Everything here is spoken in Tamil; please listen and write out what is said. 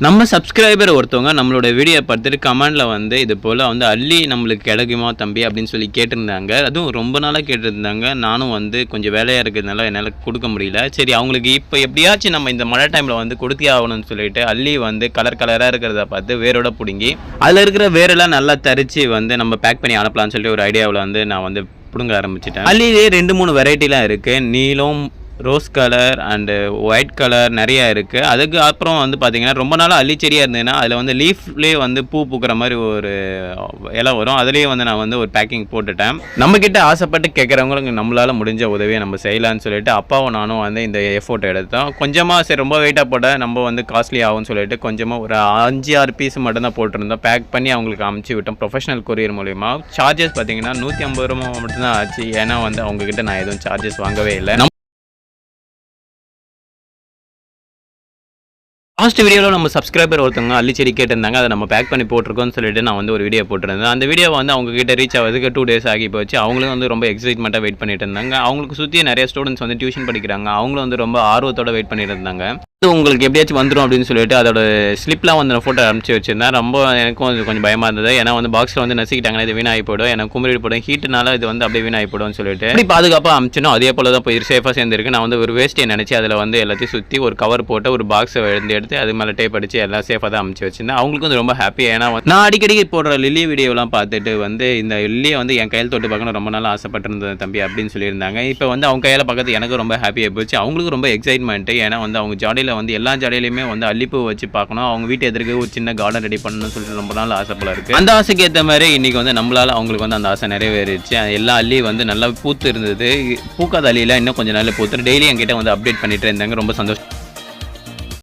நம்ம சப்ஸ்கிரைபர் ஒருத்தவங்க நம்மளோட வீடியோ பார்த்துட்டு கமெண்டில் வந்து இது போல் வந்து அள்ளி நம்மளுக்கு கிடைக்குமா தம்பி அப்படின்னு சொல்லி கேட்டிருந்தாங்க. அதுவும் ரொம்ப நாளாக கேட்டிருந்தாங்க. நானும் வந்து கொஞ்சம் வேலையாக இருக்கிறதுனால என்னால் கொடுக்க முடியல. சரி, அவங்களுக்கு இப்போ எப்படியாச்சும் நம்ம இந்த மழை டைமில் வந்து கொடுத்தே ஆகணும்னு சொல்லிட்டு அள்ளி வந்து கலர் கலராக இருக்கிறத பார்த்து வேரோட பிடுங்கி அதில் இருக்கிற வேரெல்லாம் நல்லா தரித்து வந்து நம்ம பேக் பண்ணி அனுப்பலாம்னு சொல்லிட்டு ஒரு ஐடியாவில் வந்து நான் வந்து பிடுங்க ஆரம்பிச்சிட்டேன். அள்ளியிலே 2-3 வெரைட்டிலாம் இருக்குது. நீலம், rose colour and white colour நிறையா இருக்குது. அதுக்கு அப்புறம் வந்து பார்த்திங்கன்னா ரொம்ப நாளாக அள்ளி செடியாக இருந்ததுன்னா அதில் வந்து லீஃப்லேயே வந்து பூ பூக்கிற மாதிரி ஒரு இலை வரும். அதுலேயே வந்து நான் வந்து ஒரு பேக்கிங் போட்டுட்டேன். நம்மக்கிட்ட ஆசைப்பட்டு கேட்குறவங்களுக்கு நம்மளால் முடிஞ்ச உதவியை நம்ம செய்யலான்னு சொல்லிட்டு அப்பாவும் நானும் வந்து இந்த எஃபோர்ட் எடுத்தோம். கொஞ்சமாக சரி ரொம்ப வெயிட்டாக போட நம்ம வந்து காஸ்ட்லி ஆகும்னு சொல்லிட்டு கொஞ்சமாக ஒரு 5-6 பீஸ் மட்டும்தான் போட்டிருந்தோம். பேக் பண்ணி அவங்களுக்கு அமுச்சு விட்டோம் ப்ரொஃபஷனல் கொரியர் மூலிமா. சார்ஜஸ் பார்த்திங்கன்னா 150 ரூபா மட்டும்தான் ஆச்சு. ஏன்னா வந்து அவங்கக்கிட்ட நான் எதுவும் சார்ஜஸ் வாங்கவே இல்லை. லாஸ்ட் வீடியோவில் நம்ம சப்ஸ்கிரைபர் ஒருத்தவங்க அள்ளி செடி கேட்டிருந்தாங்க. அதை நம்ம பேக் பண்ணி போட்டிருக்கோம்னு சொல்லிட்டு நான் வந்து ஒரு வீடியோ போட்டிருந்தேன். அந்த வீடியோ வந்து அவங்க கிட்ட ரீச் ஆகிறதுக்கு 2 days ஆகி போச்சு. அவங்களும் வந்து ரொம்ப எக்ஸைட்மெண்ட்டாக வெயிட் பண்ணிட்டு இருந்தாங்க. அவங்களுக்கு சுற்றி நிறைய ஸ்டூடெண்ட்ஸ் வந்து டியூஷன் படிக்கிறாங்க. அவங்களும் வந்து ரொம்ப ஆர்வத்தோட வெயிட் பண்ணிட்டு இருந்தாங்க. உங்களுக்கு எப்படியாச்சும் வந்துடும் அப்படின்னு சொல்லிட்டு அதோட ஸ்லிப்லாம் வந்து நான் ஃபோட்டோ அனுப்பிச்சு வச்சிருந்தேன். ரொம்ப எனக்கும் கொஞ்சம் பயமாக இருந்தது. ஏன்னா வந்து பாக்ஸில் வந்து நசிக்கிட்டாங்கன்னா இது வீணாகி போய்டும், எனக்கு குமரி போடும், ஹீட்டுனால இது வந்து அப்படியே வீணாகி போய்டும்னு சொல்லிட்டு அப்படி பாதுகாப்பாக அனுப்பிச்சணும். அதே போல் தான் போய் சேஃபாக சேர்ந்துருக்கு. நான் வந்து ஒரு வேஸ்ட்டை நினச்சி அதில் வந்து எல்லாத்தையும் சுற்றி ஒரு கவர் போட்டு ஒரு பாக்ஸை எடுத்து அது மேலே டேப் அடித்து எல்லாம் சேஃபாக தான் அனுப்பிச்சு வச்சிருந்தேன். அவங்களுக்கு வந்து ரொம்ப ஹாப்பி. ஏன்னா நான் அடிக்கடி போடுற லில்லி வீடியோலாம் பார்த்துட்டு வந்து இந்த லில்லியை வந்து என் கையில் தொட்டு பார்க்கணும் ரொம்ப நாள் ஆசைப்பட்டிருந்தேன் தம்பி அப்படின்னு சொல்லியிருந்தாங்க. இப்போ வந்து அவங்க கையில் பார்க்கறது எனக்கு ரொம்ப ஹாப்பியாக போச்சு. அவங்களுக்கு ரொம்ப எக்ஸைட்மெண்ட்டு. ஏன்னா வந்து அவங்க ஜாடியில் வந்து எல்லா ஜாடியிலையுமே வந்து அல்லிப்பூ வச்சு பார்க்கணும், அவங்க வீட்டு எதிர்க்க ஒரு சின்ன கார்டன் ரெடி பண்ணணும்னு சொல்லிட்டு ரொம்ப நாள் ஆசைப்பட இருக்குது. அந்த ஆசைக்கு ஏற்ற மாதிரி இன்றைக்கி வந்து நம்மளால் அவங்களுக்கு வந்து அந்த ஆசை நிறைவேறிடுச்சு. எல்லா அள்ளி வந்து நல்லா பூத்து இருந்தது. பூக்காத அள்ளியில் இன்னும் கொஞ்சம் நாள் பூத்து டெய்லி என்கிட்ட வந்து அப்டேட் பண்ணிட்டு இருந்தாங்க. ரொம்ப சந்தோஷம்.